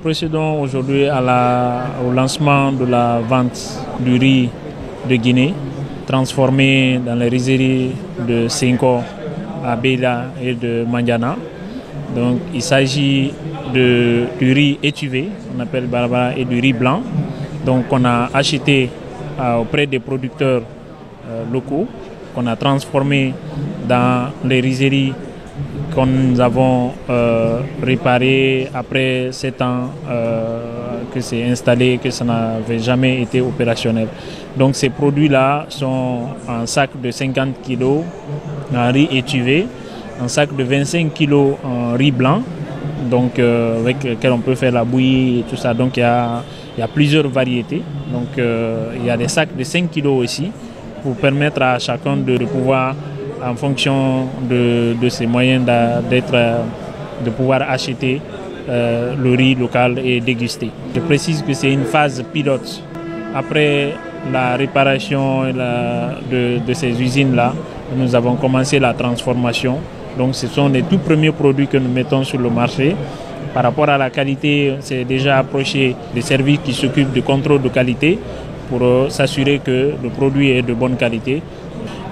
procédons aujourd'hui au lancement de la vente du riz de Guinée, transformé dans les rizeries de Cinco, à Beila et de Mandiana. Donc il s'agit du riz étuvé, on appelle Barbara, et du riz blanc. Donc on a acheté auprès des producteurs locaux, qu'on a transformé dans les rizeries que nous avons réparées après 7 ans que c'est installé, que ça n'avait jamais été opérationnel. Donc ces produits-là sont en sac de 50 kg en riz étuvé, un sac de 25 kg en riz blanc, donc avec lequel on peut faire la bouillie et tout ça. Donc il y a plusieurs variétés. Donc il y a des sacs de 5 kg aussi pour permettre à chacun de pouvoir, en fonction de ses moyens, de pouvoir acheter le riz local et déguster. Je précise que c'est une phase pilote. Après la réparation de ces usines-là, nous avons commencé la transformation. Donc ce sont les tout premiers produits que nous mettons sur le marché. Par rapport à la qualité, c'est déjà approché des services qui s'occupent du contrôle de qualité pour s'assurer que le produit est de bonne qualité.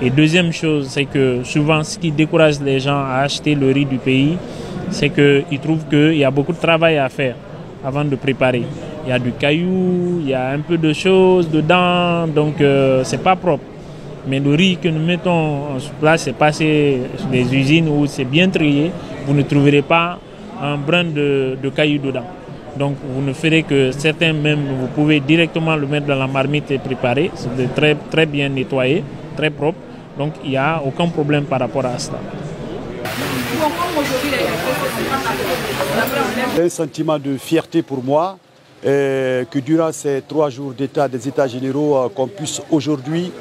Et deuxième chose, c'est que souvent ce qui décourage les gens à acheter le riz du pays, c'est qu'ils trouvent qu'il y a beaucoup de travail à faire avant de préparer. Il y a du caillou, il y a un peu de choses dedans, donc c'est pas propre. Mais le riz que nous mettons en place, c'est passé sur des usines où c'est bien trié, vous ne trouverez pas un brin de caillou dedans. Donc vous ne ferez que certains même, vous pouvez directement le mettre dans la marmite et préparer, c'est très, très bien nettoyé, très propre. Donc il n'y a aucun problème par rapport à cela. Un sentiment de fierté pour moi, que durant ces 3 jours d'état des états généraux, qu'on puisse aujourd'hui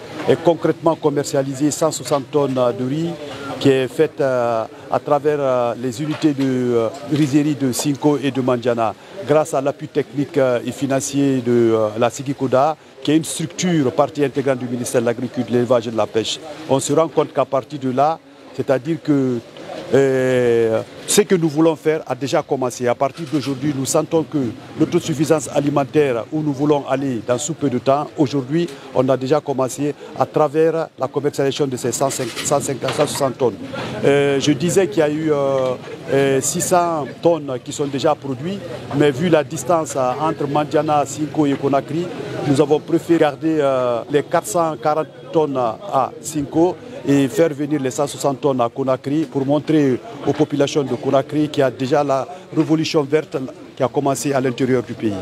concrètement commercialiser 160 tonnes de riz qui est faite à travers les unités de rizerie de Cinco et de Mandiana, grâce à l'appui technique et financier de la Sigikoda, qui est une structure partie intégrante du ministère de l'Agriculture, de l'Élevage et de la Pêche. On se rend compte qu'à partir de là, c'est-à-dire que ce que nous voulons faire a déjà commencé. À partir d'aujourd'hui, nous sentons que l'autosuffisance alimentaire où nous voulons aller dans sous peu de temps, aujourd'hui, on a déjà commencé à travers la commercialisation de ces 160 tonnes. Je disais qu'il y a eu 600 tonnes qui sont déjà produites, mais vu la distance entre Mandiana, Cinco et Conakry, nous avons préféré garder les 440 tonnes à Cinco et faire venir les 160 tonnes à Conakry pour montrer aux populations de Conakry qu'il y a déjà la révolution verte qui a commencé à l'intérieur du pays.